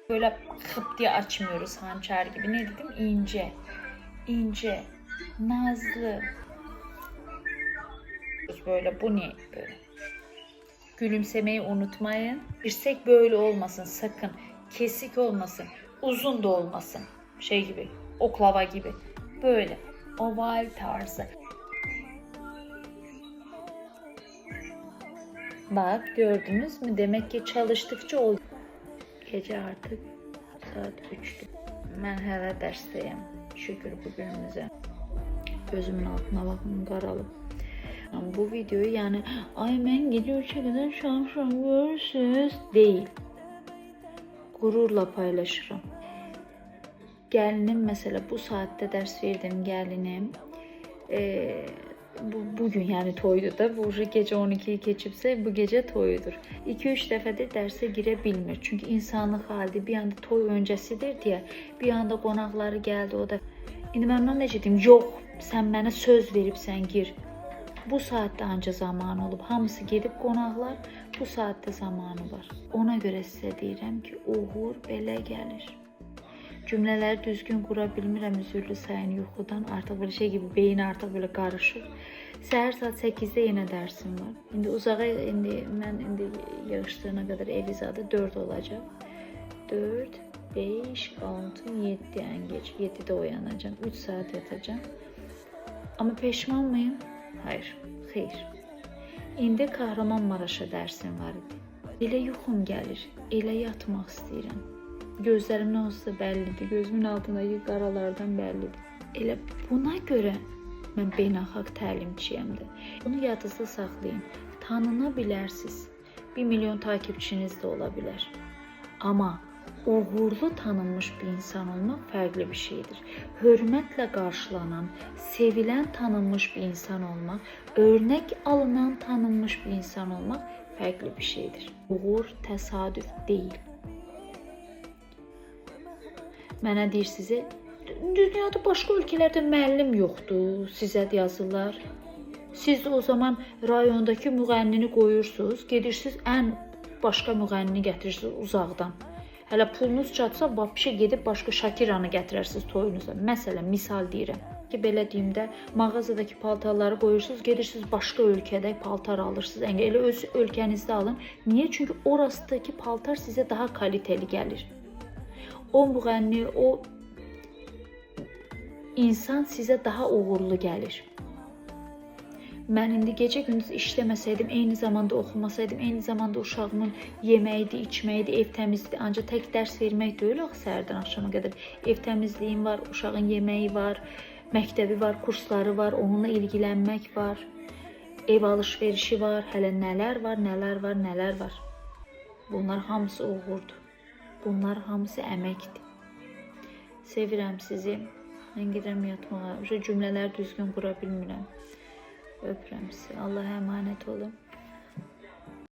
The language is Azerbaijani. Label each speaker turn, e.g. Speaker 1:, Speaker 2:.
Speaker 1: Böyle hıp diye açmıyoruz hançer gibi. Ne dedim? İnce, ince, nazlı. Böyle bu ne böyle? Gülümsemeyi unutmayın. Dirsek böyle olmasın sakın. Kesik olmasın. Uzun da olmasın. Şey gibi, oklava gibi. Böyle oval tarzı. Bak gördünüz mü? Demek ki çalıştıkça oldu. Gece artık saat 3'tü. Ben hələ dərsdəyəm. Şükür bugünümüzə. Gözümün altına bakın qaralıb. Bu videoyu yani ay ben gece 3'e kadar şam görürsünüz değil. Gururla paylaşırım. Gəlinim mesela bu saatte ders verdim gəlinim. Bugün yani toydu da. Bu gece 12'yi geçipse bu gece toyudur. 2-3 dəfədir dərsə girə bilmir. Çünkü insanlıq halidir. Bir anda toy öncəsidir deyə bir anda qonaqları gəldi o da. İndi mən ona necə deyim? Yox, sən mənə söz veribsən gir. Bu saatte anca zamanı olub. Hamısı gedib qonaqlar. Bu saatte zamanı var. Ona görə sizə deyirəm ki, uğur belə gəlir. Cümlələri düzgün qura bilmirəm, üzürlü sayın yuxudan. Artıq böyle şey gibi beyin artıq böyle qarışır. Səhər saat 8'de yenə dərsim var. İndi uzağa mən yığışdırana qədər Evizadə 4 olacaq. 4, 5, 6, 7 ən geç. 7'de oyanacağım. 3 saat yatacağım. Ama peşman mıyım? Hayır, xeyr. İndi Kahramanmaraşa dərsim var idi. Elə yuxum gəlir, elə yatmaq istəyirəm. Gözlərim nə olsa bəllidir, gözümün altındakı qaralardan bəllidir. Elə buna görə mən beynəlxalq təlimçiyəmdir. Bunu yadınızda saxlayın. Tanına bilərsiniz. 1 milyon takipçiniz də ola bilər. Amma uğurlu tanınmış bir insan olmaq fərqli bir şeydir. Hörmətlə qarşılanan, sevilən tanınmış bir insan olmaq, örnek alınan tanınmış bir insan olmaq fərqli bir şeydir. Uğur təsadüf deyil. Mənə deyir sizə, dünyada başqa ölkələrdə müəllim yoxdur, sizə yazırlar. Siz də o zaman rayondakı müğənnini qoyursunuz, gedirsiniz ən başqa müğənnini gətirirsiniz uzaqdan. Hələ pulunuz çatsa, vəbşə gedib başqa Şakiranı gətirərsiniz toyunuza. Məsələn, misal deyirəm. Ki, belə deyim də, mağazadakı paltarları qoyursunuz, gedirsiniz başqa ölkədə paltar alırsınız. Yəni, elə öz ölkənizdə alın. Niyə? Çünki orasındakı paltar sizə daha kaliteli gəlir. O müğənni, o insan sizə daha uğurlu gəlir. Mən indi gecə gündüz işləməsəydim, eyni zamanda oxumasaydım, eyni zamanda uşağımın yeməkdi, içməkdi, ev təmizliyi, ancaq tək dərs vermək deyil axı səhərdən axşama qədər. Ev təmizliyim var, uşağın yeməyi var, məktəbi var, kursları var, onunla ilgilənmək var, ev alışverişi var, hələ nələr var, nələr var, nələr var. Bunlar hamısı uğurdur. Bunlar hamısı əməkdir. Sevirəm sizi. Mən gedirəm yatmağa. Cümlələr düzgün qura bilmirəm. Öpürəm sizi. Allah'a emanet olun.